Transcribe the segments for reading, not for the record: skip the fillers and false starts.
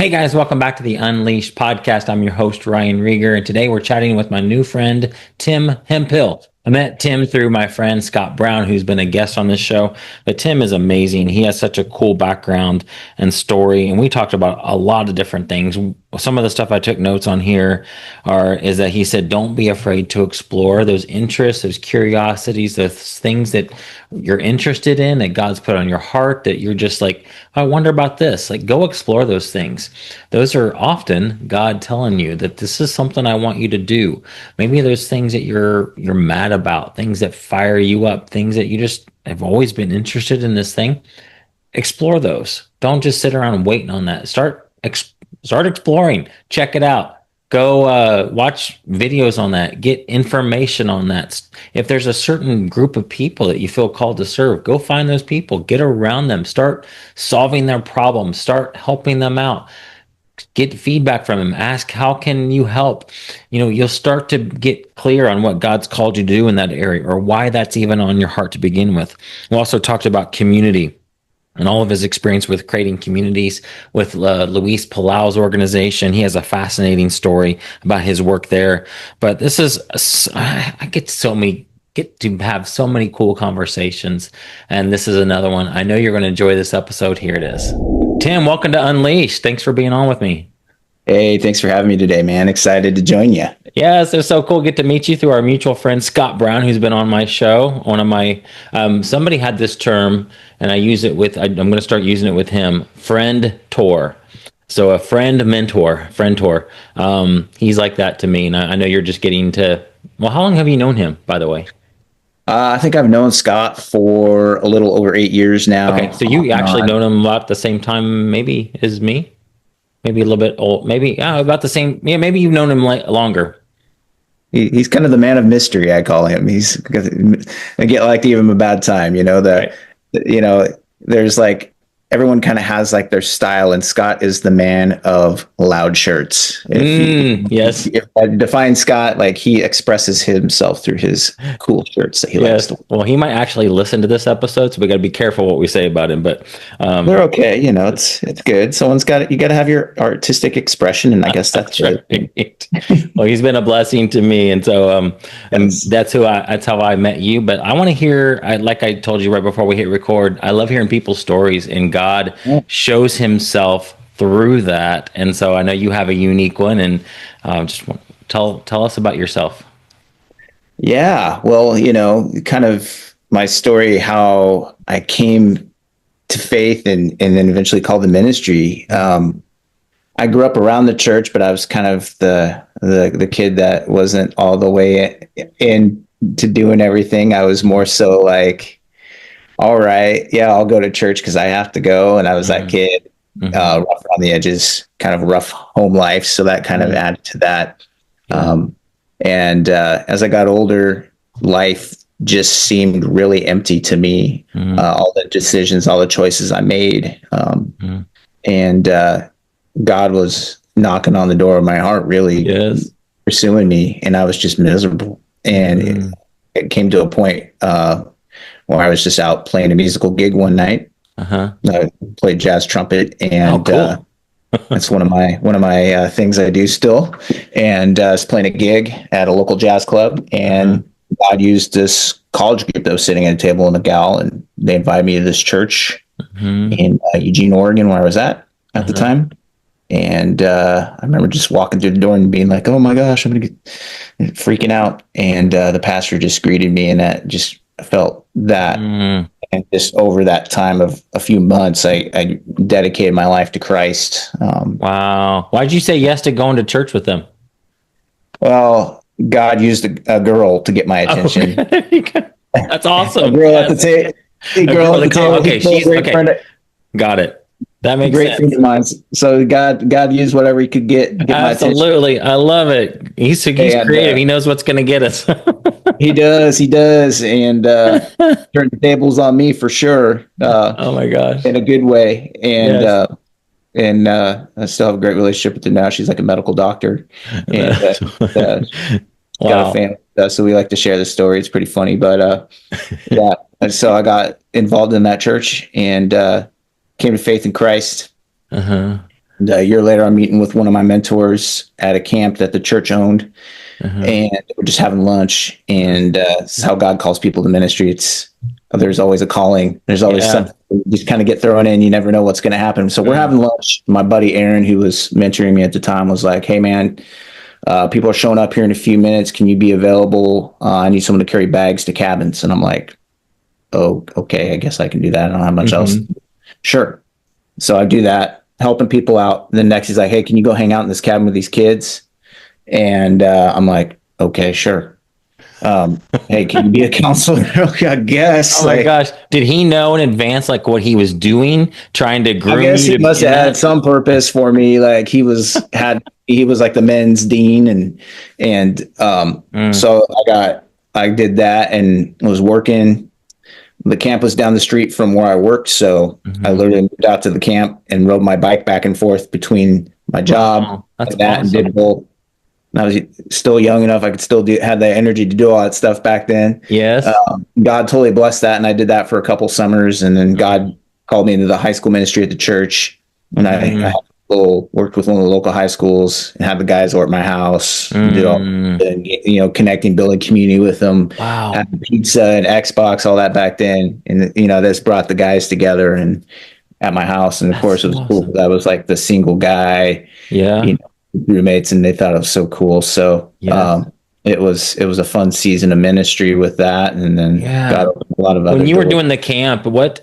Hey guys, welcome back to the Unleashed podcast. I'm your host, Ryan Reger, and today we're chatting with my new friend, Tim Hemphill. I met Tim through my friend Scott Brown, who's been a guest on this show. But Tim is amazing. He has such a cool background and story, and we talked about a lot of different things. Some of the stuff I took notes on here is that he said, don't be afraid to explore those interests, those curiosities, those things that you're interested in, that God's put on your heart, that you're just like, I wonder about this. Like, go explore those things. Those are often God telling you that this is something I want you to do. Maybe there's things that you're mad about, things that fire you up, things that you just have always been interested in this thing. Explore those. Don't just sit around waiting on that. Start exploring. Check it out. Go watch videos on that. Get information on that. If there's a certain group of people that you feel called to serve, go find those people. Get around them. Start solving their problems. Start helping them out. Get feedback from them. Ask, how can you help? You'll start to get clear on what God's called you to do in that area, or why that's even on your heart to begin with. We also talked about community and all of his experience with creating communities with Luis Palau's organization. He has a fascinating story about his work there. But this is, I get to have so many cool conversations. And this is another one. I know you're going to enjoy this episode. Here it is. Tim, welcome to Unleashed. Thanks for being on with me. Hey, thanks for having me today, man. Excited to join you. Yes, it's so cool. Get to meet you through our mutual friend, Scott Brown, who's been on my show. One of my, somebody had this term, and I use it with, I'm going to start using it with him, friend tour. So a friend mentor, friend tour. He's like that to me. And I know you're just getting to, well, how long have you known him, by the way? I think I've known Scott for a little over 8 years now. Okay, so you actually known him about the same time, maybe, as me? Maybe a little bit old, maybe about the same. Yeah, maybe you've known him longer. He's kind of the man of mystery, I call him. I like to give him a bad time. Right. There's like, everyone kind of has like their style, and Scott is the man of loud shirts. Yes. If I define Scott, like, he expresses himself through his cool shirts that he likes to wear. Well, he might actually listen to this episode, so we got to be careful what we say about him. But they're okay. It's good. You got to have your artistic expression, and I guess that's right. Well, he's been a blessing to me, and so and that's how I met you. But I want to hear, like I told you right before we hit record, I love hearing people's stories, and God shows himself through that. And so I know you have a unique one, and just tell us about yourself. Yeah, well, kind of my story, how I came to faith and then eventually called the ministry. I grew up around the church, but I was kind of the kid that wasn't all the way into doing everything. I was more so like, all right, yeah, I'll go to church because I have to go. And I was that kid, rough around the edges, kind of rough home life. So that kind of added to that. And as I got older, life just seemed really empty to me. All the decisions, all the choices I made. And God was knocking on the door of my heart, really pursuing me. And I was just miserable. And it came to a point where I was just out playing a musical gig one night. I played jazz trumpet, and cool. that's one of my things I do still. And I was playing a gig at a local jazz club, and God used this college group that was sitting at a table in McGowl, and they invited me to this church in Eugene, Oregon, where I was at the time. And I remember just walking through the door and being like, "Oh my gosh, I'm gonna get freaking out." And the pastor just greeted me, and that just felt that. And just over that time of a few months, I dedicated my life to Christ. Wow. Why'd you say yes to going to church with them? Well, God used a girl to get my attention. Okay. That's awesome. A girl at the table. Okay, she's okay. Got it. That makes great sense. friend of mine. So God used whatever he could get my attention. Absolutely. I love it. He's creative. He knows what's going to get us. He does. And turned the tables on me for sure. Oh my gosh. In a good way. And I still have a great relationship with her now. She's like a medical doctor. And got a family. So we like to share the story. It's pretty funny. But yeah. And so I got involved in that church and came to faith in Christ. A year later, I'm meeting with one of my mentors at a camp that the church owned, and we're just having lunch. And this is how God calls people to ministry. There's always a calling. There's always something you just kind of get thrown in. You never know what's going to happen. So we're having lunch. My buddy Aaron, who was mentoring me at the time, was like, "Hey, man, people are showing up here in a few minutes. Can you be available? I need someone to carry bags to cabins." And I'm like, "Oh, okay. I guess I can do that. I don't have much else." Sure. So I do that, helping people out. And then next he's like, "Hey, can you go hang out in this cabin with these kids?" And I'm like, "Okay, sure." Hey, can you be a counselor? I guess. Oh my gosh. Did he know in advance like what he was doing, trying to groom I guess you he to must be have that? had some purpose for me. Like he was like the men's dean, and so I did that and was working. The camp was down the street from where I worked, so I literally moved out to the camp and rode my bike back and forth between my job That's and that, and awesome. did both. And I was still young enough; I could still had the energy to do all that stuff back then. Yes. God totally blessed that, and I did that for a couple summers, and then God called me into the high school ministry at the church, and I worked with one of the local high schools and had the guys over at my house, did all, and, connecting, building community with them, Wow. having pizza and Xbox, all that back then, and this brought the guys together and at my house, and of course it was cool. Awesome. I was like the single guy, Yeah. roommates, and they thought it was so cool. So it was a fun season of ministry with that, and then got a lot of other when you were doors. doing the camp, when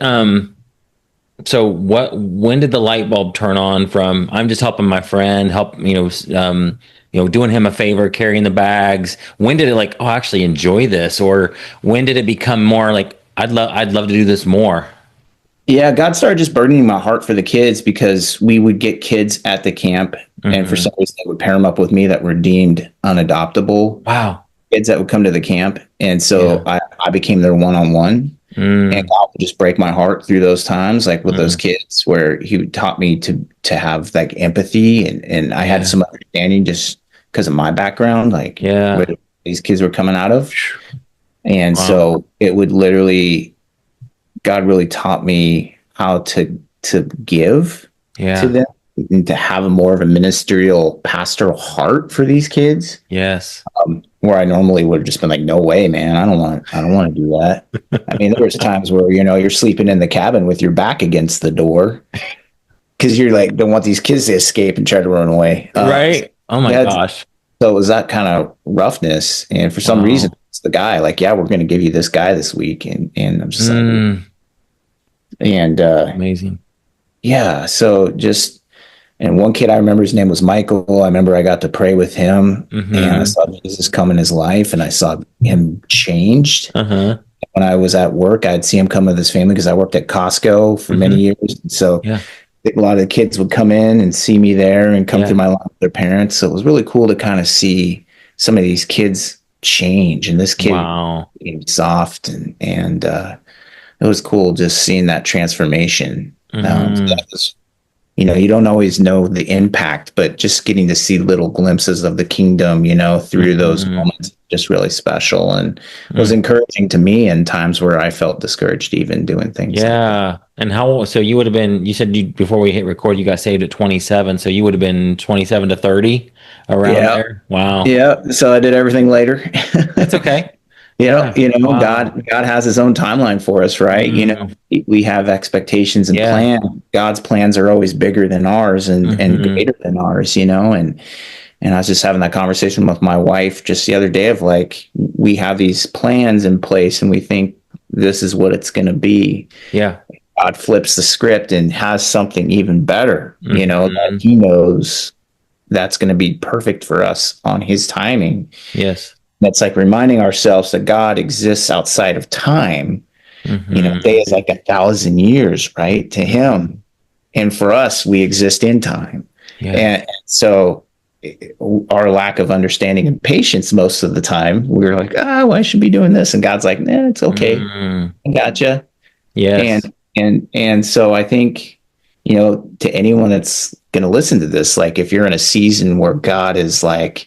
did the light bulb turn on from I'm just helping my friend, doing him a favor, carrying the bags? When did it like, oh, I actually enjoy this? Or when did it become more like I'd love to do this more? Yeah, God started just burdening my heart for the kids because we would get kids at the camp, and for some reason they would pair them up with me that were deemed unadoptable. Wow. Kids that would come to the camp, and so I became their one-on-one. And God would just break my heart through those times, like with those kids, where He taught me to have like empathy, and I had some understanding just because of my background, like where these kids were coming out of, and so it would literally, God really taught me how to give to them and to have more of a ministerial, pastoral heart for these kids. Yes. Where I normally would have just been like, "No way, man! I don't want to do that." I mean, there was times where you're sleeping in the cabin with your back against the door because you're like, don't want these kids to escape and try to run away. Right. Oh my gosh. So it was that kind of roughness, and for some reason, it's the guy like, "Yeah, we're going to give you this guy this week," and I'm just like, and amazing. Yeah. So just. And one kid, I remember his name was Michael. I remember I got to pray with him, and I saw Jesus come in his life, and I saw him changed. When I was at work, I'd see him come with his family because I worked at Costco for many years. So a lot of the kids would come in and see me there and come through my line with their parents. So it was really cool to kind of see some of these kids change, and this kid became soft, and it was cool just seeing that transformation. That was, you don't always know the impact, but just getting to see little glimpses of the kingdom, through those moments, just really special, and was encouraging to me in times where I felt discouraged, even doing things. Yeah. And so you would have been, you said before we hit record, you got saved at 27. So you would have been 27 to 30 around there. Wow. Yeah. So I did everything later. That's okay. Wow. God has His own timeline for us, right? We have expectations and plans. God's plans are always bigger than ours and greater than ours, and I was just having that conversation with my wife just the other day of like, we have these plans in place and we think this is what it's going to be. Yeah. God flips the script and has something even better, that He knows that's going to be perfect for us on His timing. Yes. That's like reminding ourselves that God exists outside of time. A day is like 1,000 years, right? To Him. And for us, we exist in time. Yeah. And so our lack of understanding and patience most of the time, we're like, well, I should be doing this. And God's like, nah, it's okay. I gotcha. Yes. And so I think, to anyone that's going to listen to this, like if you're in a season where God is like,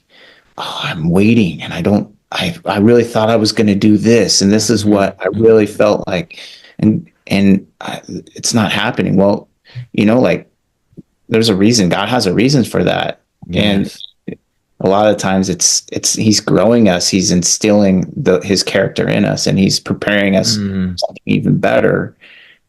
oh, I'm waiting and I really thought I was going to do this. And this is what I really felt like, it's not happening. Well, like there's a reason. God has a reason for that. Yes. And a lot of times it's he's growing us, he's instilling his character in us, and he's preparing us for something even better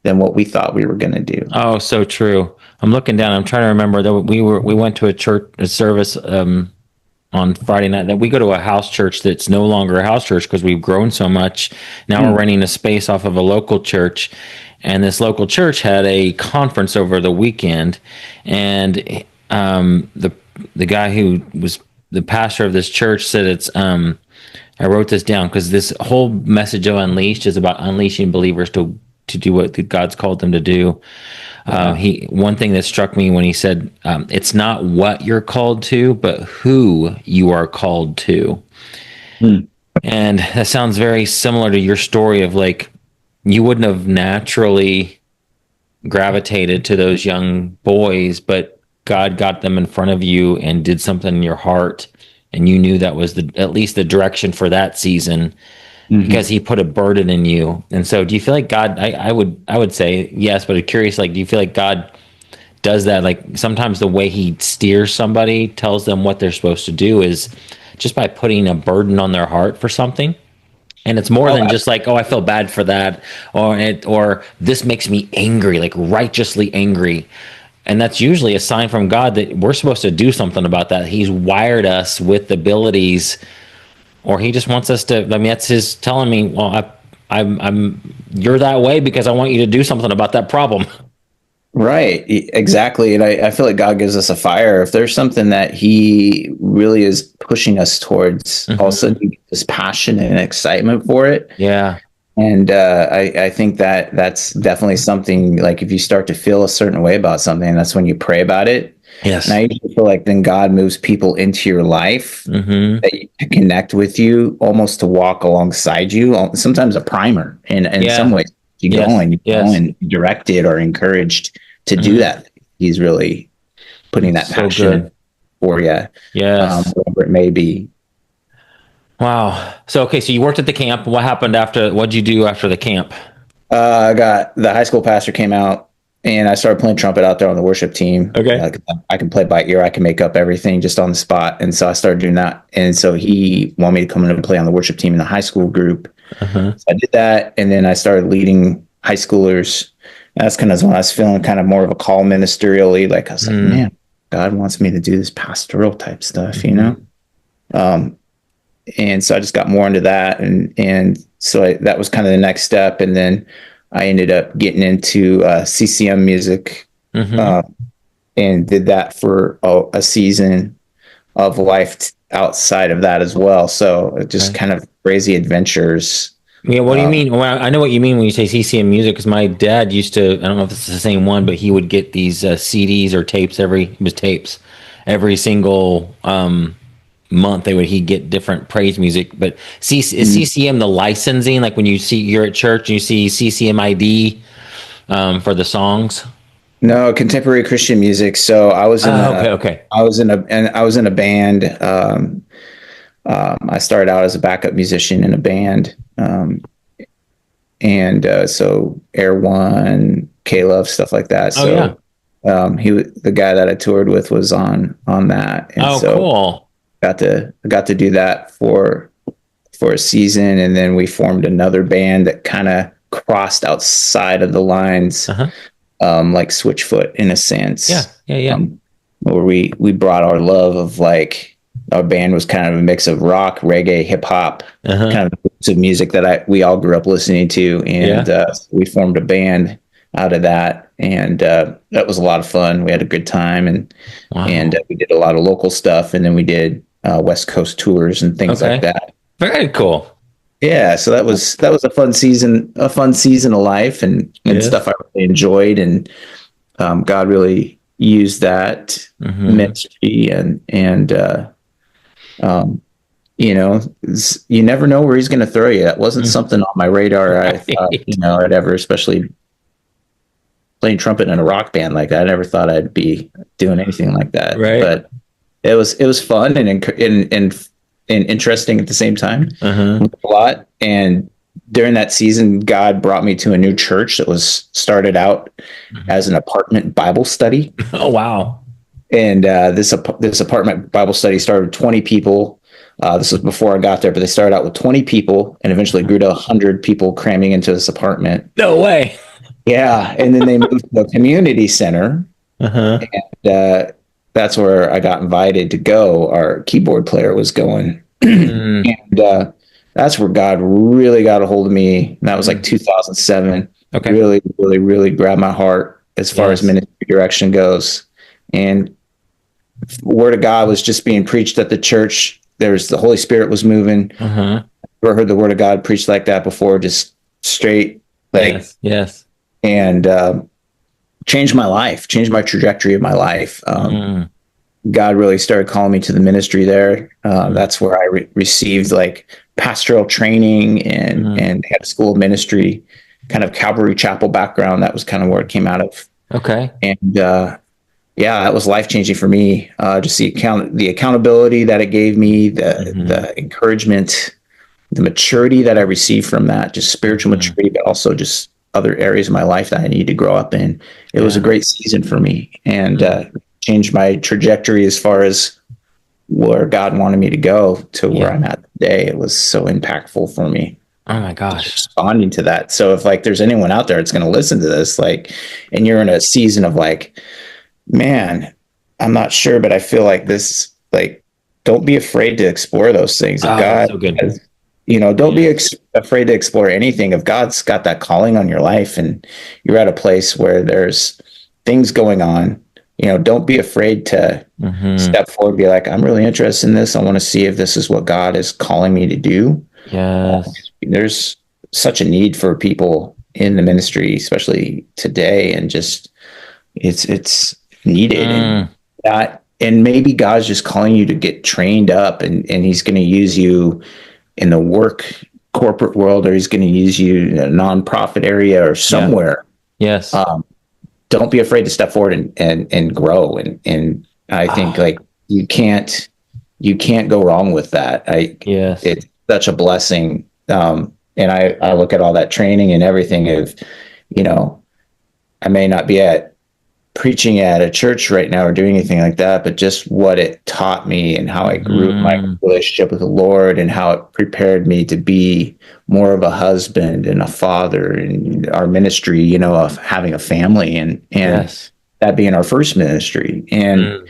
than what we thought we were going to do. Oh, so true. I'm looking down. I'm trying to remember that we went to a service on Friday night. That we go to a house church that's no longer a house church because we've grown so much. Now we're renting a space off of a local church, and this local church had a conference over the weekend, and the guy who was the pastor of this church said it's I wrote this down because this whole message of Unleashed is about unleashing believers to do what God's called them to do. One thing that struck me when he said, it's not what you're called to, but who you are called to. And that sounds very similar to your story of like, you wouldn't have naturally gravitated to those young boys, but God got them in front of you and did something in your heart. And you knew that was at least the direction for that season. Because he put a burden in you. And so do you feel like God, I would say yes, but I'm curious, like, do you feel like God does that? Like sometimes the way he steers somebody, tells them what they're supposed to do is just by putting a burden on their heart for something. And it's more than just like, oh, I feel bad for that. Or this makes me angry, like righteously angry. And that's usually a sign from God that we're supposed to do something about that. He's wired us with abilities, or he just wants us to. I mean, that's his telling me, well, I'm you're that way because I want you to do something about that problem. Right, exactly. And I feel like God gives us a fire. If there's something that he really is pushing us towards, all of a sudden you get this passion and excitement for it. Yeah. And I think that that's definitely something, like if you start to feel a certain way about something, that's when you pray about it. Yes. And I usually feel like then God moves people into your life that to connect with you, almost to walk alongside you. Sometimes a primer in some ways. You go and directed or encouraged to do that. He's really putting that passion for you. Yes. Whatever it may be. Wow. So, okay. So you worked at the camp. What happened what'd you do after the camp? I got the high school pastor came out and I started playing trumpet out there on the worship team. Okay. I can play by ear. I can make up everything just on the spot. And so I started doing that. And so he wanted me to come in and play on the worship team in the high school group. So I did that. And then I started leading high schoolers. That's kind of when I was feeling kind of more of a call ministerially. Like I was like, man, God wants me to do this pastoral type stuff, you know? And so I just got more into that. And so that was kind of the next step. And then I ended up getting into CCM music and did that for a season of life outside of that as well. So just kind of crazy adventures. Yeah, what do you mean? Well, I know what you mean when you say CCM music, because my dad used to, I don't know if it's the same one, but he would get these CDs or tapes every single month. He'd get different praise music. But is CCM the licensing? Like when you're at church and you see CCM ID for the songs? No, contemporary Christian music. So I was in I was in a band. I started out as a backup musician in a band. So Air One, K-Love, stuff like that. So the guy that I toured with was on that. And cool. Got to do that for a season, and then we formed another band that kind of crossed outside of the lines, like Switchfoot in a sense. Where we brought our love of, like, our band was kind of a mix of rock, reggae, hip hop, kind of music that we all grew up listening to, and we formed a band out of that, and that was a lot of fun. We had a good time, and we did a lot of local stuff, and then we did West Coast tours and things like that. Very cool. Yeah, so that was a fun season of life, and stuff I really enjoyed, and God really used that ministry, and you never know where he's going to throw you. That wasn't something on my radar. I thought, I'd ever, especially playing trumpet in a rock band like that. I never thought I'd be doing anything like that. Right. But it was fun and interesting at the same time. A lot. And during that season, God brought me to a new church that was started out as an apartment Bible study. Oh, wow. And this apartment Bible study started with 20 people. This was before I got there, but they started out with 20 people and eventually grew to 100 people cramming into this apartment. No way. Yeah. And then they moved to a community center. Uh-huh. And that's where I got invited to go. Our keyboard player was going. Mm, And that's where God really got a hold of me. And that was like 2007. okay. Really, really, really grabbed my heart as far as ministry direction goes. And word of God was just being preached at the church. There's the Holy Spirit was moving. Uh-huh. Never heard the word of God preached like that before, just straight, like, Yes. and changed my life, changed my trajectory of my life. God really started calling me to the ministry there. That's where I received like pastoral training and had a school of ministry, kind of Calvary Chapel background. That was kind of where it came out of. Okay. And yeah, that was life changing for me. Just the accountability that it gave me, the encouragement, the maturity that I received from that, just spiritual maturity, but also just other areas of my life that I needed to grow up in. It was a great season for me, and changed my trajectory as far as where God wanted me to go to where I'm at today. It was so impactful for me. Oh my gosh. Responding to that. So if like there's anyone out there that's going to listen to this, like, and you're in a season of like, man, I'm not sure, but I feel like this, like, don't be afraid to explore those things. If God, so good. Don't be afraid to explore anything. If God's got that calling on your life and you're at a place where there's things going on, don't be afraid to step forward and be like, I'm really interested in this. I want to see if this is what God is calling me to do. Yes. There's such a need for people in the ministry, especially today. And just, it's needed. And maybe God's just calling you to get trained up and he's going to use you in the corporate world, or he's going to use you in a nonprofit area or somewhere. Yes. Don't be afraid to step forward and grow. And I think like you can't go wrong with that. It's such a blessing. And I look at all that training and everything of, I may not be preaching at a church right now or doing anything like that, but just what it taught me and how I grew my relationship with the Lord and how it prepared me to be more of a husband and a father, and our ministry, of having a family and that being our first ministry. And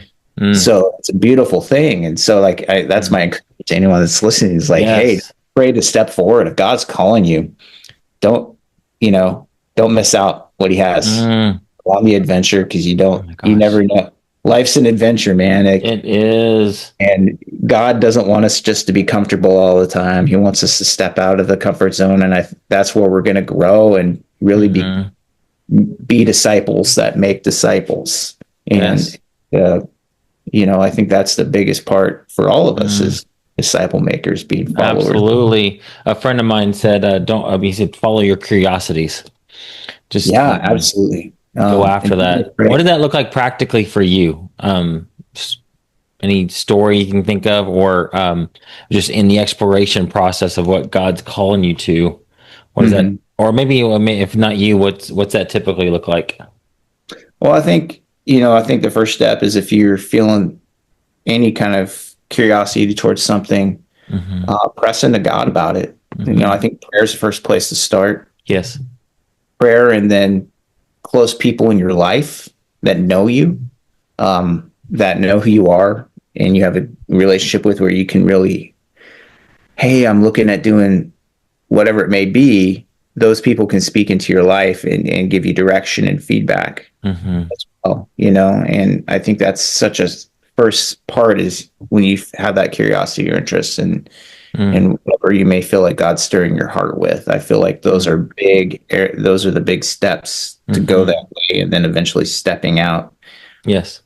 so it's a beautiful thing. And so like, that's my encouragement to anyone that's listening is like, hey, don't be afraid to step forward. If God's calling you, don't miss out what he has on the adventure, because you never know. Life's an adventure, man. It is. And God doesn't want us just to be comfortable all the time. He wants us to step out of the comfort zone. And that's where we're going to grow and really be disciples that make disciples. And, I think that's the biggest part for all of us is disciple makers, being followers. Absolutely. A friend of mine said, he said, follow your curiosities. Just absolutely. Go after that. What did that look like practically for you? Any story you can think of, or just in the exploration process of what God's calling you to? What is that? Or maybe if not you, what's that typically look like? Well, I think the first step is if you're feeling any kind of curiosity towards something, press into God about it. I think prayer is the first place to start. Yes. Prayer, and then close people in your life that know you, that know who you are, and you have a relationship with, where you can really, hey, I'm looking at doing whatever it may be. Those people can speak into your life and give you direction and feedback as well, and I think that's such a first part, is when you have that curiosity or interest and whatever you may feel like God's stirring your heart with. I feel like those are the big steps to go that way, and then eventually stepping out. Yes.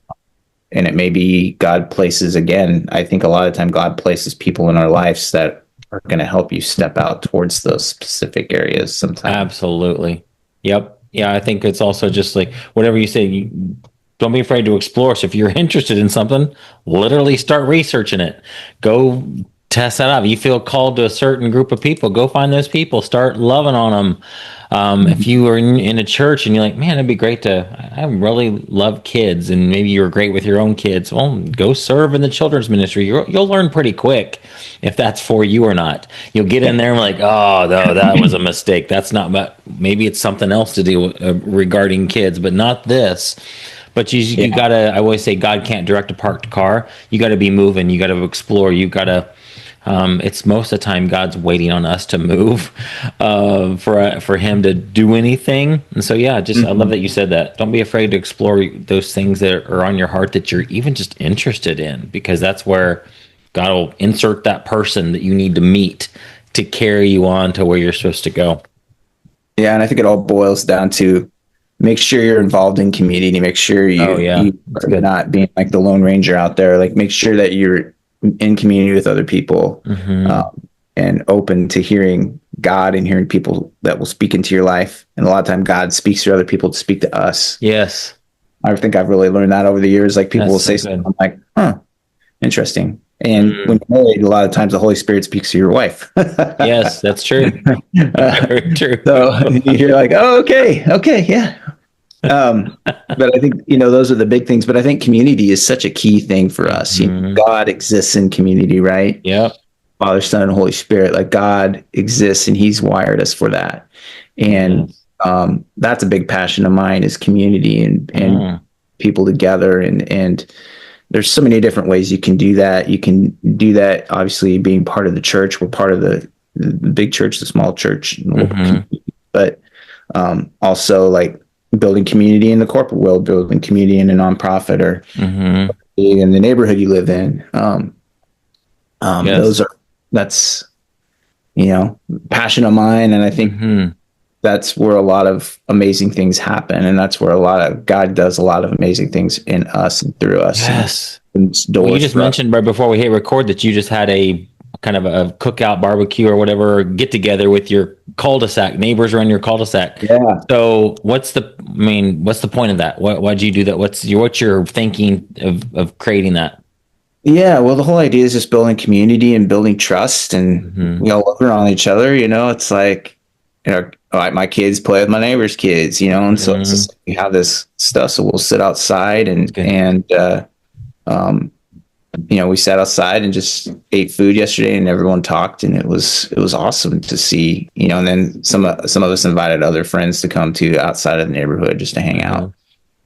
And it may be God places, again, I think a lot of time God places people in our lives that are going to help you step out towards those specific areas sometimes. Absolutely. Yep. Yeah. I think it's also just like whatever you say, don't be afraid to explore. So if you're interested in something, literally start researching it. Go Test that out. You feel called to a certain group of people, go find those people, start loving on them. If you are in a church and you're like, man, it'd be great I really love kids, and maybe you're great with your own kids, well, go serve in the children's ministry. You'll learn pretty quick if that's for you or not. You'll get in there and like, oh, no, that was a mistake. That's not, but maybe it's something else to do regarding kids, but not this. But you gotta, I always say, God can't direct a parked car. You gotta be moving. You gotta explore. You gotta, it's most of the time God's waiting on us to move for him to do anything. And so, yeah, just I love that you said that. Don't be afraid to explore those things that are on your heart that you're even just interested in, because that's where God will insert that person that you need to meet to carry you on to where you're supposed to go. Yeah, and I think it all boils down to make sure you're involved in community. Make sure you're not being like the Lone Ranger out there. Like, make sure that you're in community with other people, and open to hearing God and hearing people that will speak into your life. And a lot of time God speaks through other people to speak to us. Yes. I think I've really learned that over the years. Like, people will say something, I'm like, interesting. And when you're married, a lot of times the Holy Spirit speaks to your wife. Yes, that's true. Very true. So you're like, oh, okay, yeah. But I think, those are the big things. But I think community is such a key thing for us. God exists in community, right? Yeah. Father, Son, and Holy Spirit. Like, God exists, and He's wired us for that. And that's a big passion of mine, is community and people together. And there's so many different ways you can do that. You can do that, obviously, being part of the church. We're part of the big church, the small church, but also like building community in the corporate world, building community in a nonprofit, or in the neighborhood you live in. That's passion of mine. And I think that's where a lot of amazing things happen. And that's where God does a lot of amazing things in us and through us. Yes. Well, you just mentioned right before we hit record that you just had a kind of a cookout, barbecue, or whatever, get together with your cul-de-sac neighbors around your cul-de-sac. Yeah. So what's the point of that? Why'd you do that? What's your thinking of creating that? Yeah. Well, the whole idea is just building community and building trust, and we all love around each other. It's like, my kids play with my neighbor's kids, and so it's just, we have this stuff. So we'll sit outside and we sat outside and just ate food yesterday, and everyone talked, and it was awesome to see, and then some of us invited other friends to come to outside of the neighborhood just to hang out.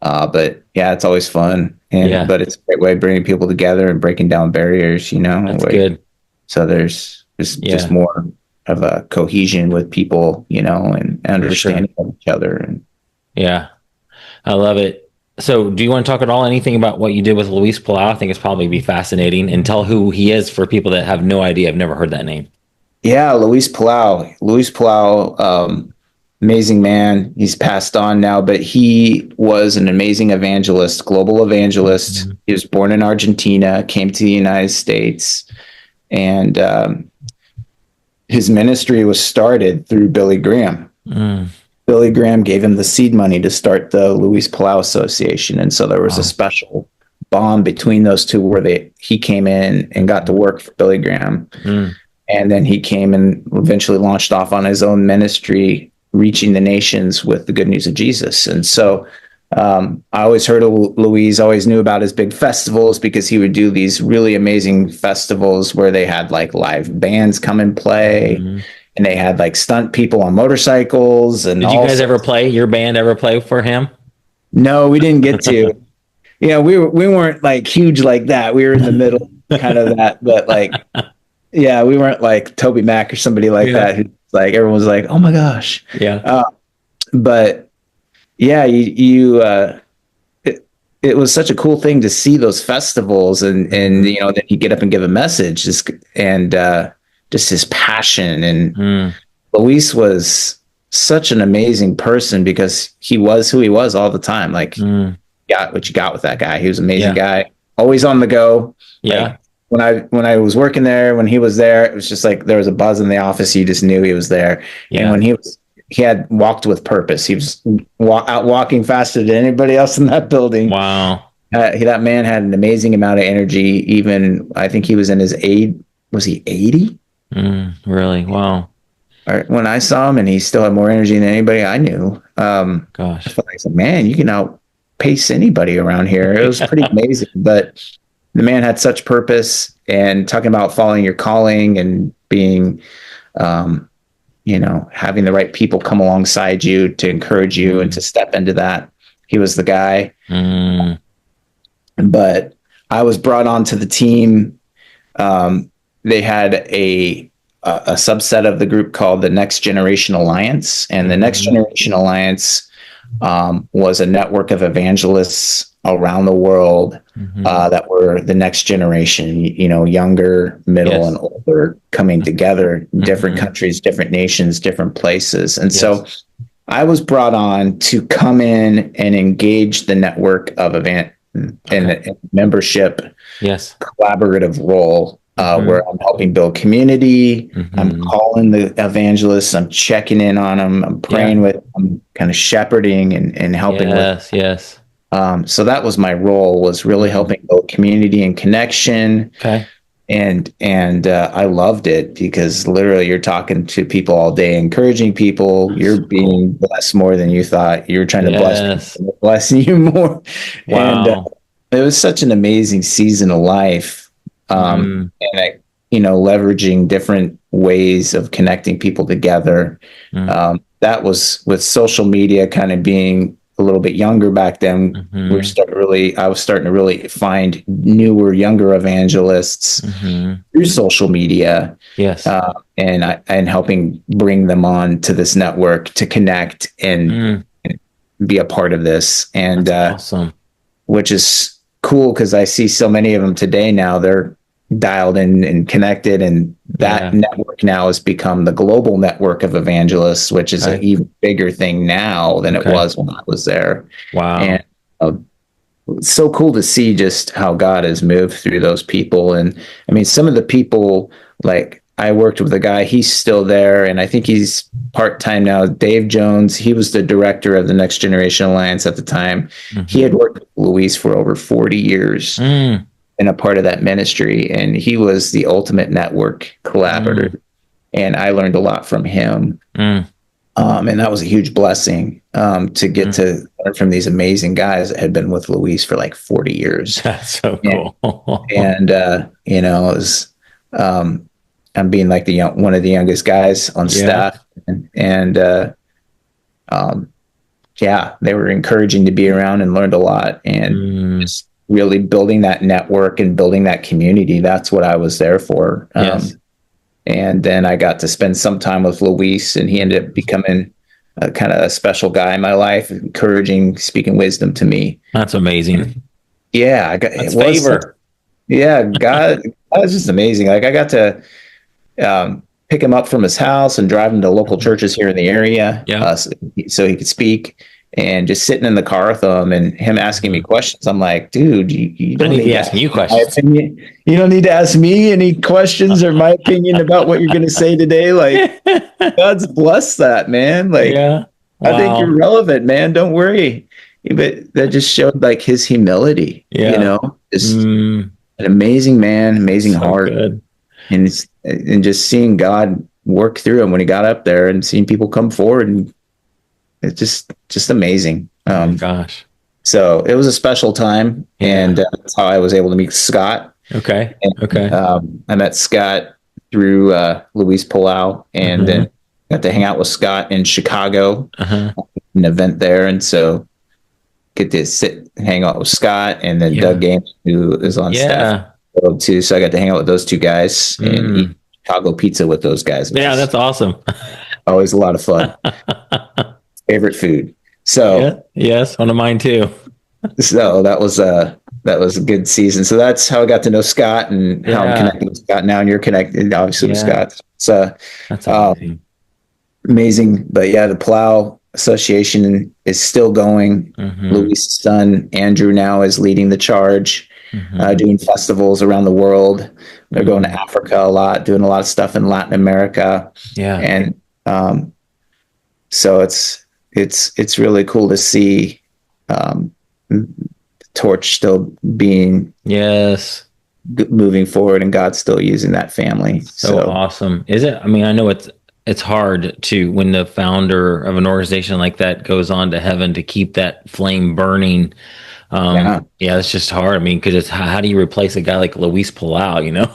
But yeah, it's always fun. But it's a great way of bringing people together and breaking down barriers, That's good. So there's just more of a cohesion with people, and understanding of each other. And yeah, I love it. So do you want to talk at all anything about what you did with Luis Palau? I think it's probably be fascinating, and tell who he is for people that have no idea. I've never heard that name. Yeah, Luis Palau, amazing man. He's passed on now, but he was an amazing evangelist, global evangelist. He was born in Argentina, came to the United States, and his ministry was started through Billy Graham. Billy Graham gave him the seed money to start the Luis Palau Association. And so there was a special bond between those two where he came in and got to work for Billy Graham. And then he came and eventually launched off on his own ministry, reaching the nations with the good news of Jesus. And so I always heard of Luis, always knew about his big festivals, because he would do these really amazing festivals where they had like live bands come and play. And they had like stunt people on motorcycles. And did you guys ever play? Your band ever play for him? No, we didn't get to. We weren't like huge like that. We were in the middle, kind of that. But like, yeah, we weren't like Toby Mac or somebody like that. Who like everyone was like, oh my gosh. Yeah. But yeah, it was such a cool thing to see those festivals, and then he'd get up and give a message, just his passion. And Luis was such an amazing person, because he was who he was all the time. Like, got what you got with that guy. He was an amazing guy, always on the go. Yeah. Like, when I was working there, when he was there, it was just like there was a buzz in the office. You just knew he was there. And when he had walked with purpose. He was out walking faster than anybody else in that building. Wow. That man had an amazing amount of energy. Even I think he was in his was he 80? Really? Wow. Or when I saw him, and he still had more energy than anybody I knew. I Gosh. felt like, man, you can outpace anybody around here. It was pretty amazing. But the man had such purpose, and talking about following your calling and being, um, having the right people come alongside you to encourage you and to step into that. He was the guy. Mm. But I was brought onto the team. They had a subset of the group called the Next Generation Alliance, and the Next Generation Alliance was a network of evangelists around the world that were the next generation, younger, middle, and older, coming together, different countries, different nations, different places. And so I was brought on to come in and engage the network of and membership collaborative role, where I'm helping build community. I'm calling the evangelists. I'm checking in on them. I'm praying with them. I'm kind of shepherding and helping with. So that was my role, was really helping build community and connection. Okay. And I loved it, because literally you're talking to people all day, encouraging people. You're being blessed more than you thought. You're trying to bless people, blessing you more. Wow. And it was such an amazing season of life. And leveraging different ways of connecting people together. That was with social media kind of being a little bit younger back then. I was starting to really find newer, younger evangelists through social media. And helping bring them on to this network to connect and be a part of this. And awesome. Which is cool, because I see so many of them today now. They're dialed in and connected, and that network now has become the global network of evangelists, which is an even bigger thing now than it was when I was there. Wow. And it's so cool to see just how God has moved through those people. And I mean, some of the people, like I worked with a guy, he's still there, and I think he's part-time now, Dave Jones. He was the director of the Next Generation Alliance at the time. He had worked with Luis for over 40 years. And a part of that ministry, and he was the ultimate network collaborator, and I learned a lot from him. And that was a huge blessing, to get to learn from these amazing guys that had been with Luis for like 40 years. That's so cool. And it was, I'm being like one of the youngest guys on staff, and they were encouraging to be around, and learned a lot, and just really building that network and building that community. That's what I was there for. And then I got to spend some time with Luis, and he ended up becoming a kind of a special guy in my life, encouraging, speaking wisdom to me. That's amazing. Yeah. That's favor. God was just amazing. Like, I got to pick him up from his house and drive him to local churches here in the area, so he could speak. And just sitting in the car with him, and him asking me questions. I'm like, dude, you don't need to ask you questions. You don't need to ask me any questions or my opinion about what you're going to say today. Like, God's blessed that, man. Like, I think you're relevant, man. Don't worry. But that just showed like his humility, just an amazing man, amazing heart. Good. And just seeing God work through him when he got up there, and seeing people come forward, and it's just amazing. Oh my gosh. So it was a special time, and that's how I was able to meet Scott. Okay. I met Scott through Luis Palau, and then got to hang out with Scott in Chicago, an event there. And so get to hang out with Scott, and then Doug Gaines, who is on staff too. So I got to hang out with those two guys and eat Chicago pizza with those guys. Yeah, that's awesome. Always a lot of fun. Favorite food. So yes, one of mine too. So that was a good season. So that's how I got to know Scott, and how I'm connected with Scott now, and you're connected obviously with Scott. So that's amazing. Amazing. But the Plow Association is still going. Louis' son Andrew now is leading the charge, doing festivals around the world. They're going to Africa a lot, doing a lot of stuff in Latin America. And so it's really cool to see the torch still being moving forward, and God's still using that family. So awesome. Is it? I mean, I know it's hard to, when the founder of an organization like that goes on to heaven, to keep that flame burning. Yeah, it's just hard. I mean, because it's, how do you replace a guy like Luis Palau, you know?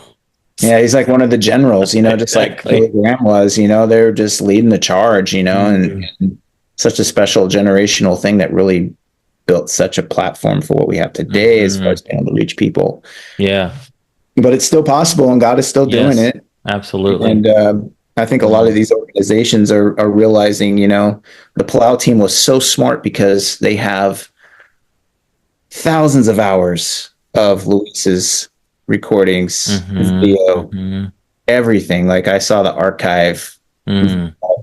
Yeah, he's like one of the generals, just like Exactly. Billy Graham was, they're just leading the charge, and such a special generational thing that really built such a platform for what we have today as far as being able to reach people. Yeah. But it's still possible, and God is still doing Yes, it. absolutely. And I think a lot of these organizations are realizing, the Palau team was so smart because they have thousands of hours of Luis's recordings, video, everything. Like, I saw the archive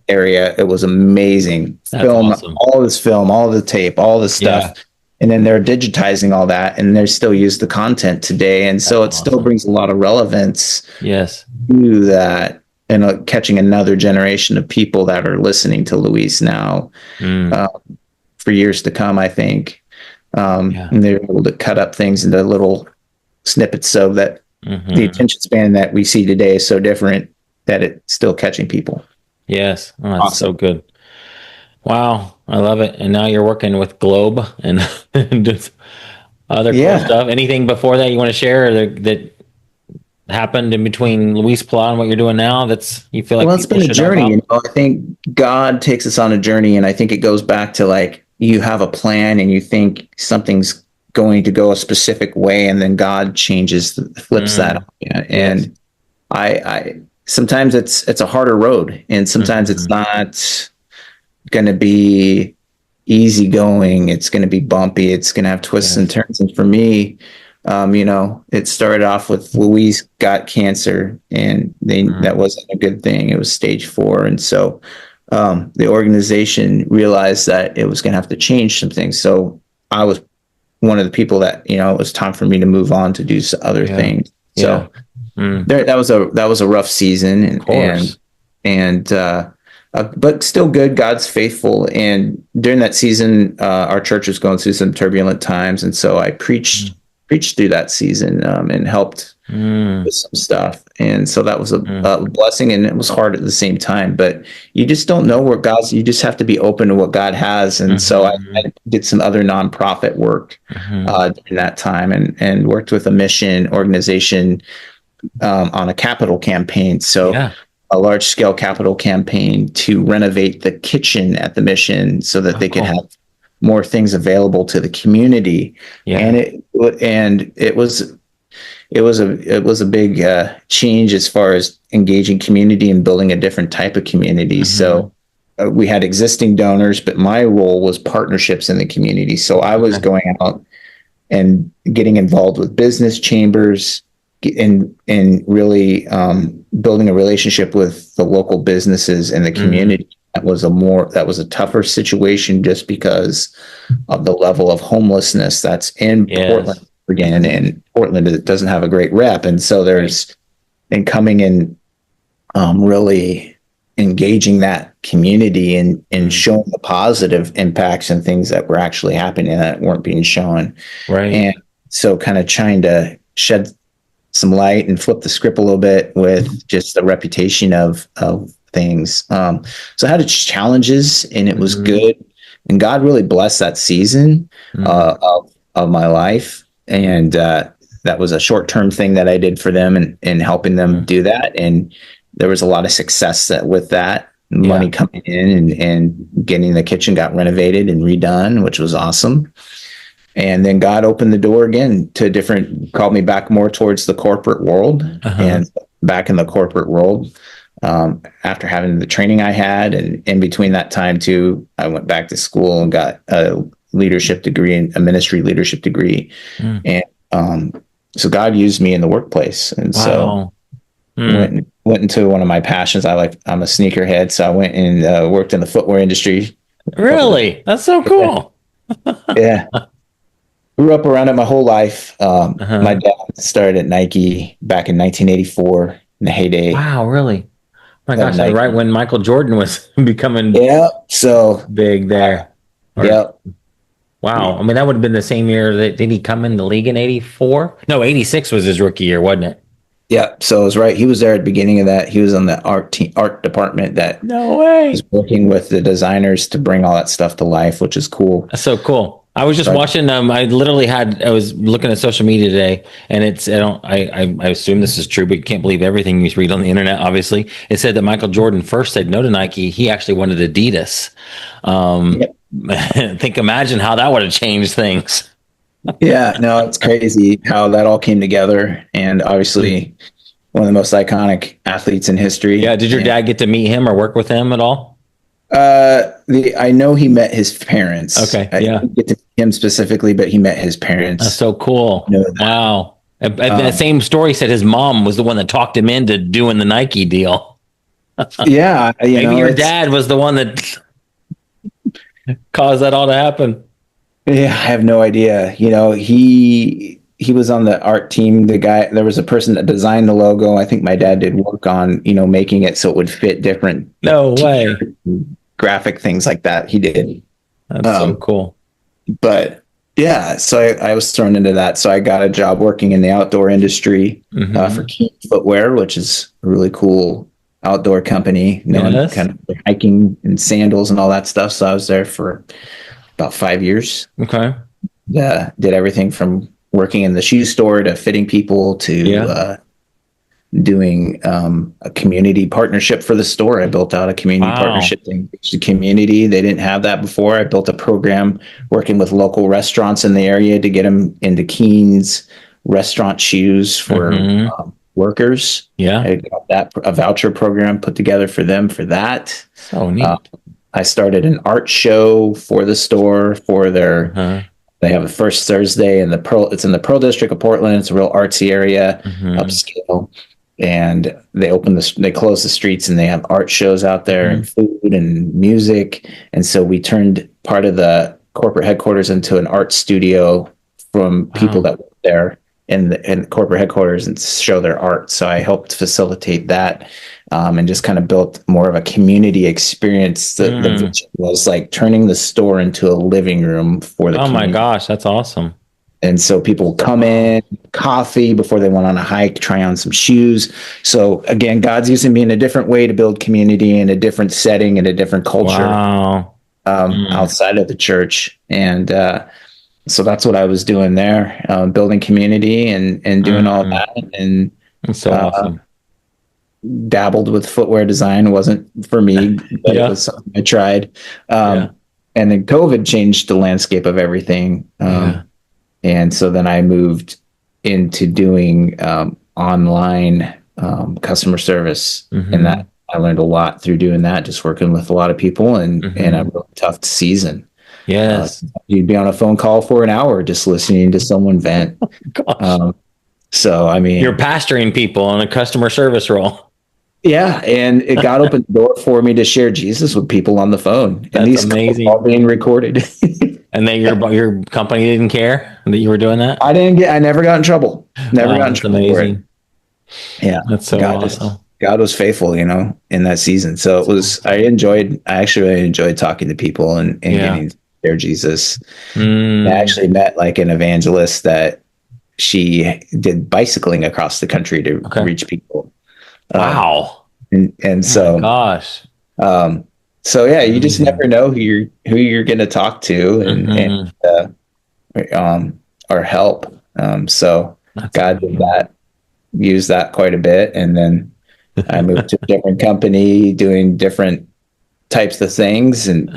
area. It was amazing. That's awesome. All this film, all the tape, all the stuff. Yeah. And then they're digitizing all that, and they still use the content today. And so it still brings a lot of relevance Yes. to that, and catching another generation of people that are listening to Luis now for years to come, I think. And they're able to cut up things into little snippets so that the attention span that we see today is so different that it's still catching people. Yes. Oh, that's awesome. So good. Wow. I love it. And now you're working with Globe and, and just other cool stuff. Anything before that you want to share that happened in between Luis Palau and what you're doing now that's, you feel like, well, it's been a journey. I think God takes us on a journey, and I think it goes back to, like, you have a plan and you think something's going to go a specific way, and then God flips that on you. And I sometimes it's a harder road, and sometimes it's not going to be easygoing. It's going to be bumpy. It's going to have twists and turns. And for me, it started off with Luis got cancer, and that wasn't a good thing. It was stage 4. And so the organization realized that it was going to have to change some things. So I was one of the people that, it was time for me to move on to do some other things. So that was a rough season, but still good. God's faithful. And during that season, our church was going through some turbulent times. And so I preached through that season, and helped with some stuff. And so that was a blessing, and it was hard at the same time, but you just don't know you just have to be open to what God has. And so I did some other nonprofit work during that time, and worked with a mission organization on a capital campaign. So a large scale capital campaign to renovate the kitchen at the mission so that they could have more things available to the community. And it was a big change as far as engaging community and building a different type of community. So we had existing donors, but my role was partnerships in the community. So I was going out and getting involved with business chambers, and really building a relationship with the local businesses in the community. That was a tougher situation, just because of the level of homelessness that's in Portland, Oregon, and Portland doesn't have a great rep. And so and coming in, really engaging that community and showing the positive impacts and things that were actually happening that weren't being shown. Right. And so kind of trying to shed some light and flip the script a little bit with just the reputation of things. So I had its challenges, and it was good. And God really blessed that season of my life. And that was a short-term thing that I did for them, and helping them do that. And there was a lot of success with that. Money coming in, and getting the kitchen got renovated and redone, which was awesome. And then God opened the door again to called me back more towards the corporate world, and back in the corporate world. After having the training I had, and in between that time too, I went back to school and got a leadership degree, and a ministry leadership degree. And so God used me in the workplace. And so went into one of my passions. I'm a sneakerhead. So I went and worked in the footwear industry. Really? That's so cool. Yeah. Grew up around it my whole life. My dad started at Nike back in 1984 in the heyday. Wow, really? My gosh, right when Michael Jordan was becoming so big there. Wow. Wow. I mean, that would have been the same year that did he come in the league in 84? No, 86 was his rookie year, wasn't it? Yeah, so it was right. He was there at the beginning of that. He was on the art department that No was way. working with the designers to bring all that stuff to life, which is cool. That's so cool. I was just Right. watching I was looking at social media today, and it's I assume this is true, but you can't believe everything you read on the internet, obviously. It said that Michael Jordan first said no to Nike. He actually wanted Adidas. Yep. Imagine how that would have changed things. Yeah, no, it's crazy how that all came together. And obviously, one of the most iconic athletes in history. Yeah, did your And, dad get to meet him or work with him at all? I know he met his parents. Okay, I yeah. didn't get to meet him specifically, but he met his parents. That's so cool. Know that. Wow. That same story said his mom was the one that talked him into doing the Nike deal. Yeah, Maybe your dad was the one that caused that all to happen. Yeah, I have no idea. He was on the art team. There was a person that designed the logo. I think my dad did work on, making it so it would fit different No way. graphic things like that. He did. That's so cool. But yeah, so I was thrown into that. So I got a job working in the outdoor industry for Keen Footwear, which is a really cool outdoor company, known kind of for hiking and sandals and all that stuff. So I was there for about 5 years. Okay. Did everything from working in the shoe store to fitting people to doing a community partnership for the store. I built out a community partnership thing. The community, they didn't have that before. I built a program working with local restaurants in the area to get them into Keen's restaurant shoes for workers. Yeah. I got a voucher program put together for them for that. So neat. I started an art show for the store for their. They have a first Thursday in it's in the Pearl District of Portland. It's a real artsy area, upscale. And they close the streets and they have art shows out there and food and music. And so we turned part of the corporate headquarters into an art studio from people that work there in corporate headquarters and show their art. So I helped facilitate that and just kind of built more of a community experience. The vision was like turning the store into a living room for the community. My gosh, that's awesome. And so people come in, coffee before they went on a hike, try on some shoes. So again, God's using me in a different way to build community in a different setting, in a different culture outside of the church. And so that's what I was doing there, building community and doing all that. And that's so awesome. Dabbled with footwear design. It wasn't for me, but it was something I tried. And then COVID changed the landscape of everything. And so then I moved into doing online customer service, and that I learned a lot through doing that, just working with a lot of people and a really tough season. Yes. You'd be on a phone call for an hour just listening to someone vent. So, I mean, you're pastoring people in a customer service role. Yeah. And it got open the door for me to share Jesus with people on the phone. That's and these amazing. All being recorded. And then your company didn't care that you were doing that? I never got in trouble. Never got in trouble. Amazing. For it. Yeah. That's so awesome. God was faithful, in that season. So I actually really enjoyed talking to people and getting to share Jesus. I actually met like an evangelist that she did bicycling across the country to reach people. Wow. And so, gosh. So yeah, you just never know who you're going to talk to or help. So that's God did that, used that quite a bit. And then I moved to a different company doing different types of things and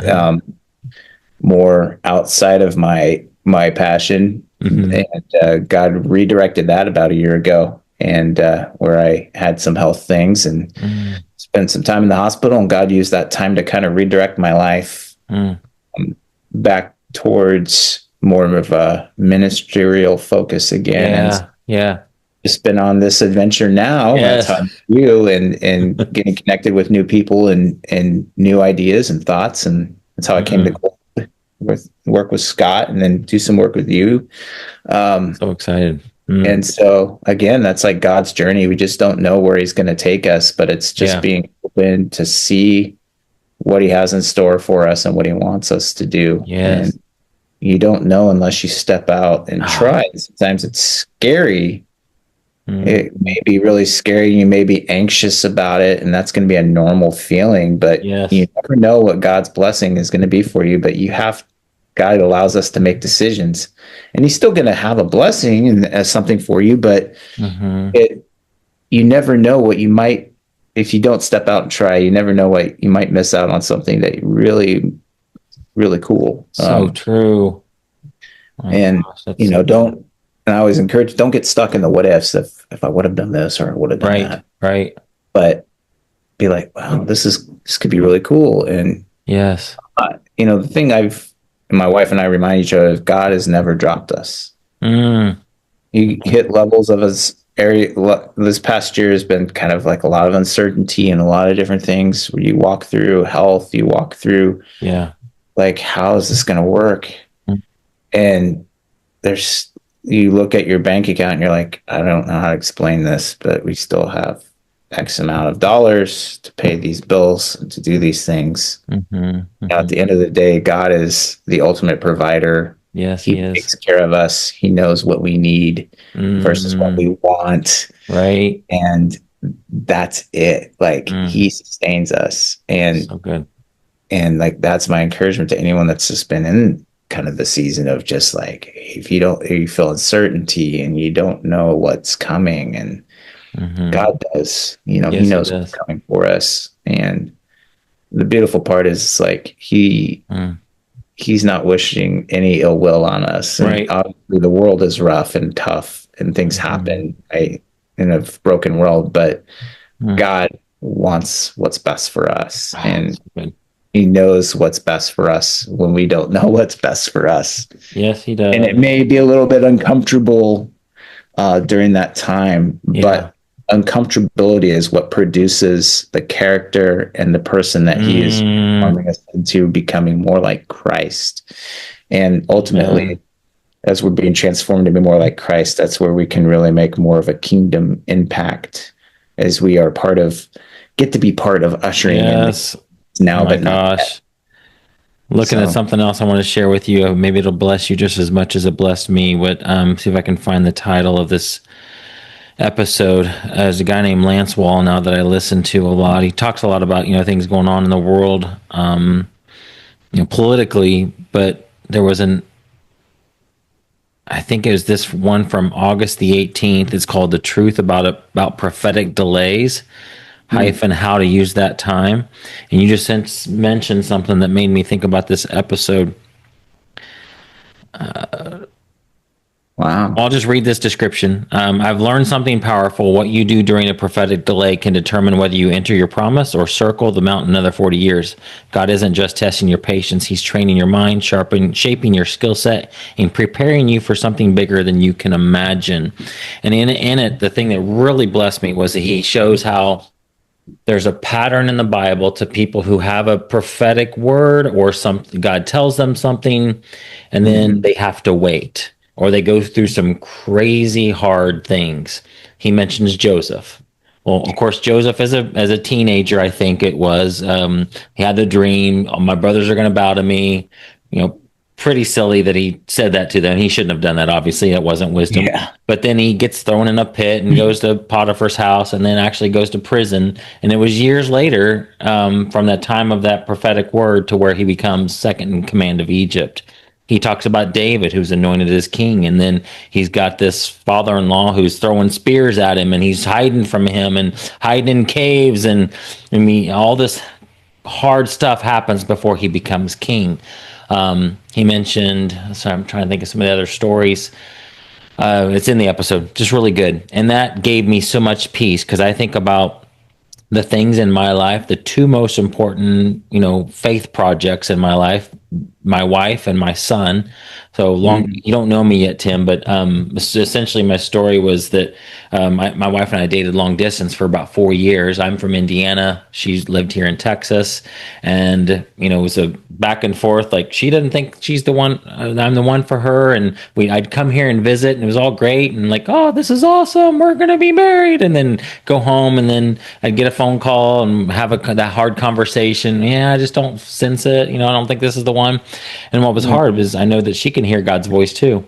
more outside of my passion. And God redirected that about a year ago, and where I had some health things and spent some time in the hospital, and God used that time to kind of redirect my life back towards more of a ministerial focus again. Yeah. Just been on this adventure now. Yes. That's how you and getting connected with new people and new ideas and thoughts, and that's how I came to work with Scott and then do some work with you. So excited. And so again, that's like God's journey. We just don't know where he's going to take us, but it's just being open to see what he has in store for us and what he wants us to do. Yes. you don't know unless you step out and Ah, try. Sometimes it's scary. mm, It may be really scary. You may be anxious about it, and that's going to be a normal feeling, but you yes. never know what God's blessing is going to be for you. But God allows us to make decisions, and He's still going to have a blessing and as something for you, but Hmm. it, you never know what you might, if you don't step out and try, you never know what you might miss out on something that really, really cool. So true. My And gosh, that's don't, and I always encourage, don't get stuck in the what ifs. If I would have done this or I would have done right, that, right. but be like, wow, this could be really cool. And Yes. the thing my wife and I remind each other is God has never dropped us. Mm, You hit levels of his area. This past year has been kind of like a lot of uncertainty and a lot of different things where you walk through health, you walk through yeah. like, how is this going to work? Mm, And you look at your bank account and you're like, I don't know how to explain this, but we still have X amount of dollars to pay these bills and to do these things. mm-hmm, At mm-hmm. the end of the day, God is the ultimate provider. Yes, He he is. takes care of us. He knows what we need versus what Mm, we want. right. And that's it. Like Mm, he sustains us. And so good. like that's my encouragement to anyone that's just been in kind of the season of just like if you feel uncertainty and you don't know what's coming, and Hmm. God does, he Yes, he knows what's does. coming for us. And the beautiful part is like Mm, he's not wishing any ill will on us. And right. obviously the world is rough and tough and things Hmm. happen, right, in a broken world, but Mm. God wants what's best for us. Ah, And so good. he knows what's best for us when we don't know what's best for us. Yes, he And it does. may be a little bit uncomfortable during that time, Yeah. but uncomfortability is what produces the character and the person that he is Mm, forming us into becoming more like Christ. And ultimately, amen. as we're being transformed to be more like Christ, that's where we can really make more of a kingdom impact as we are get to be part of ushering in the Yes. Oh now, my but not yet. gosh. Looking at So, something else I want to share with you. Maybe it'll bless you just as much as it blessed me. But see if I can find the title of this episode. There's a guy named Lance Wall now that I listen to a lot. He talks a lot about things going on in the world, politically. But there was I think it was this one from August the 18th. It's called "The Truth About Prophetic Delays." Hyphen how to use that time. And you just mentioned something that made me think about this episode. wow. I'll just read this description. I've learned something powerful. What you do during a prophetic delay can determine whether you enter your promise or circle the mountain another 40 years. God isn't just testing your patience, He's training your mind, shaping your skill set, and preparing you for something bigger than you can imagine. And in it, the thing that really blessed me was that He shows how there's a pattern in the Bible to people who have a prophetic word or something. God tells them something, and then Mhm. they have to wait or they go through some crazy hard things. He mentions Joseph. Well, of course, Joseph as a teenager, I think it was, he had the dream. Oh, my brothers are going to bow to me. You know, pretty silly that he said that to them. He shouldn't have done that. Obviously, it wasn't wisdom. Yeah. But then he gets thrown in a pit and goes to Potiphar's house, and then actually goes to prison. And it was years later, from that time of that prophetic word, to where he becomes second in command of Egypt. He talks about David, who's anointed as king, and then he's got this father-in-law who's throwing spears at him, and he's hiding from him and hiding in caves, and I mean, all this hard stuff happens before he becomes king. He mentioned, so I'm trying to think of some of the other stories. It's in the episode, just really good, and that gave me so much peace because I think about the things in my life, the two most important, faith projects in my life, my wife and my son. So long, Mhm. you don't know me yet, Tim, but essentially my story was that my wife and I dated long distance for about 4 years. I'm from Indiana. She's lived here in Texas. And, it was a back and forth. Like she doesn't think she's the one, I'm the one for her. And I'd come here and visit and it was all great. And like, oh, this is awesome. We're going to be married. And then go home and then I'd get a phone call and have that hard conversation. Yeah, I just don't sense it. I don't think this is the one. And what was hard was I know that she can hear God's voice too.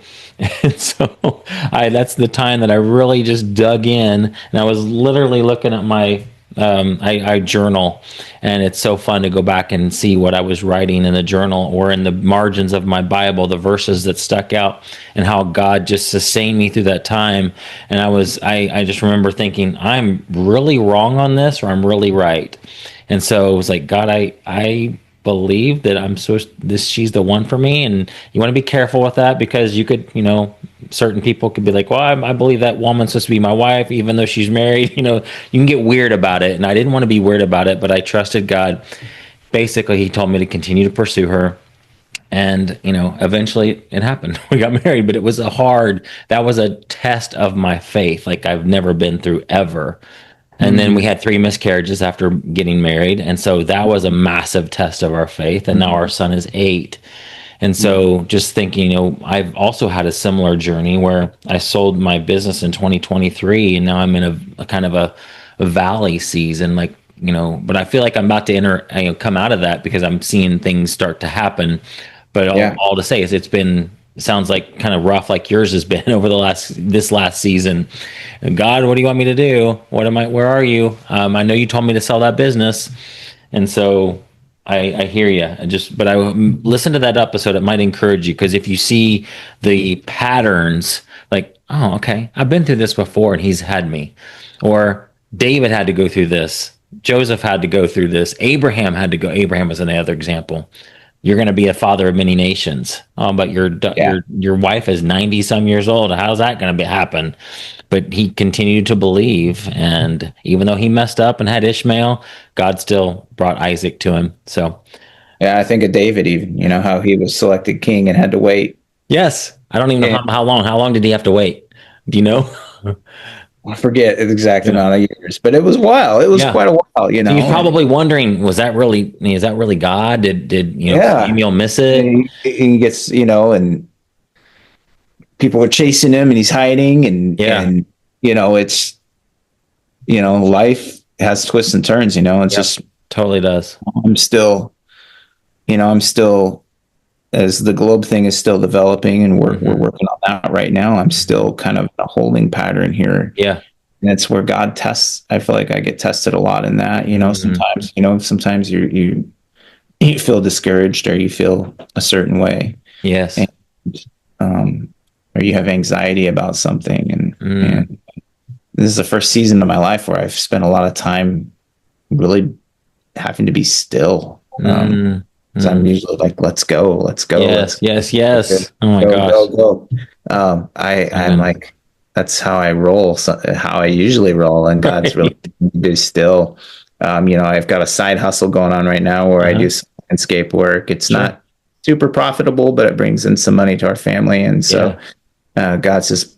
And so that's the time that I really just dug in, and I was literally looking at my I journal, and it's so fun to go back and see what I was writing in the journal or in the margins of my Bible, the verses that stuck out, and how God just sustained me through that time. And I just remember thinking, I'm really wrong on this, or I'm really right. And so it was like, God, I believe that she's the one for me. And you want to be careful with that, because you could, certain people could be like, well, I believe that woman's supposed to be my wife, even though she's married. You can get weird about it. And I didn't want to be weird about it, but I trusted God. Basically, he told me to continue to pursue her. And, eventually it happened. We got married, but that was a test of my faith, like I've never been through ever. And then we had 3 miscarriages after getting married. And so that was a massive test of our faith. And now our son is 8. And so just thinking, I've also had a similar journey where I sold my business in 2023, and now I'm in a kind of a valley season, but I feel like I'm about to come out of that, because I'm seeing things start to happen. But all to say is it sounds like kind of rough, like yours has been over this last season. God, what do you want me to do? Where are you? I know you told me to sell that business. And so I hear you. But I listen to that episode. It might encourage you, because if you see the patterns, like, oh, okay, I've been through this before and he's had me. Or David had to go through this. Joseph had to go through this. Abraham had to go. Abraham is another example. You're going to be a father of many nations. But your wife is 90 some years old. How's that going to happen? But he continued to believe. And even though he messed up and had Ishmael, God still brought Isaac to him. So, yeah, I think of David, even, how he was selected king and had to wait. Yes. I don't even know how long. How long did he have to wait? Do you know? I forget the exact amount of years, but it was a while. It was quite a while, So you're probably wondering, is that really God? Did Samuel miss it? And he gets, and people are chasing him and he's hiding, and it's, life has twists and turns, it's just totally does. I'm still, as the globe thing is still developing, and we're working on that right now. I'm still kind of in a holding pattern here. Yeah. And it's where God tests. I feel like I get tested a lot in that, sometimes you feel discouraged, or you feel a certain way. Yes. And, or you have anxiety about something. And this is the first season of my life where I've spent a lot of time really having to be still. So I'm usually like, let's go. Yes. Oh my gosh. Go. I'm like, that's how I roll, how I usually roll. And God's really be still. I've got a side hustle going on right now where I do some landscape work. It's not super profitable, but it brings in some money to our family. And so God's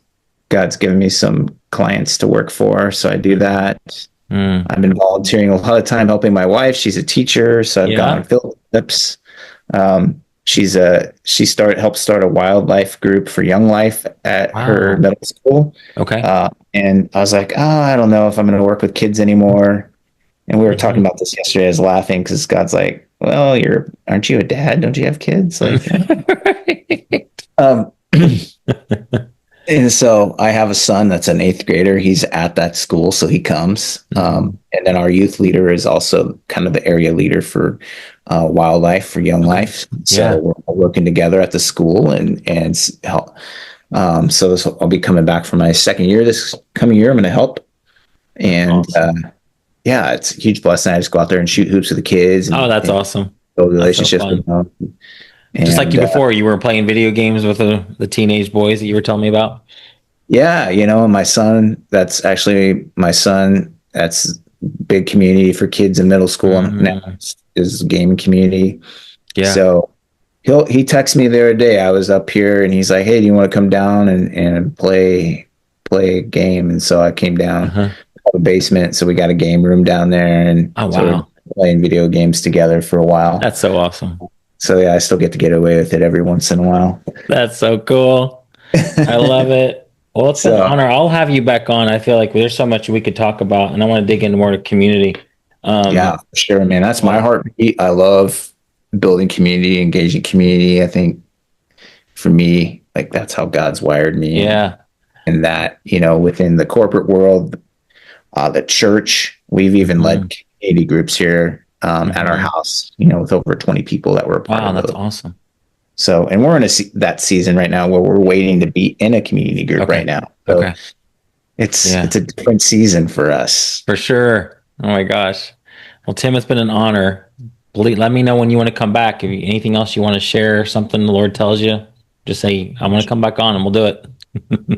given me some clients to work for. So I do that. I've been volunteering a lot of time helping my wife. She's a teacher, so I've gone on field trips. She helped start a wildlife group for Young Life at her middle school. Okay. And I was like, I don't know if I'm going to work with kids anymore. And we were talking about this yesterday. I was laughing because God's like, well, aren't you a dad? Don't you have kids? Like, And so I have a son that's an 8th grader. He's at that school, so he comes. And then our youth leader is also kind of the area leader for wildlife for Young Life. So we're working together at the school and help. So I'll be coming back for my 2nd year this coming year. I'm going to help. And it's a huge blessing. I just go out there and shoot hoops with the kids. That's awesome. Build relationships with them. Just like you before, you were playing video games with the teenage boys that you were telling me about. Yeah, and my son, that's big community for kids in middle school. Now is gaming community. Yeah. So he texted me the other day. I was up here and he's like, hey, do you want to come down and play a game? And so I came down the basement. So we got a game room down there, and so we're playing video games together for a while. That's so awesome. So I still get to get away with it every once in a while. That's so cool. I love it. Well, it's an honor. I'll have you back on. I feel like there's so much we could talk about, and I want to dig into more to community. Yeah, for sure, man. That's my heartbeat. I love building community, engaging community. I think for me, like that's how God's wired me. Yeah. And that, within the corporate world, the church, we've even led community groups here at our house, with over 20 people that were a part Wow, of that's those. awesome. So, and we're in that season right now where we're waiting to be in a community group right now. So Okay. it's a different season for us. For sure. Oh my gosh. Well, Tim, it's been an honor. Let me know when you want to come back. If anything else you want to share, something the Lord tells you, just say, I want to come back on and we'll do it.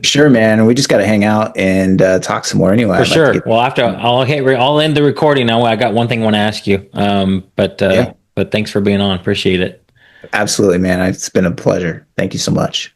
Sure, man. We just got to hang out and talk some more anyway. For sure. Well, I'll end the recording now. I got one thing I want to ask you. But thanks for being on. Appreciate it. Absolutely, man. It's been a pleasure. Thank you so much.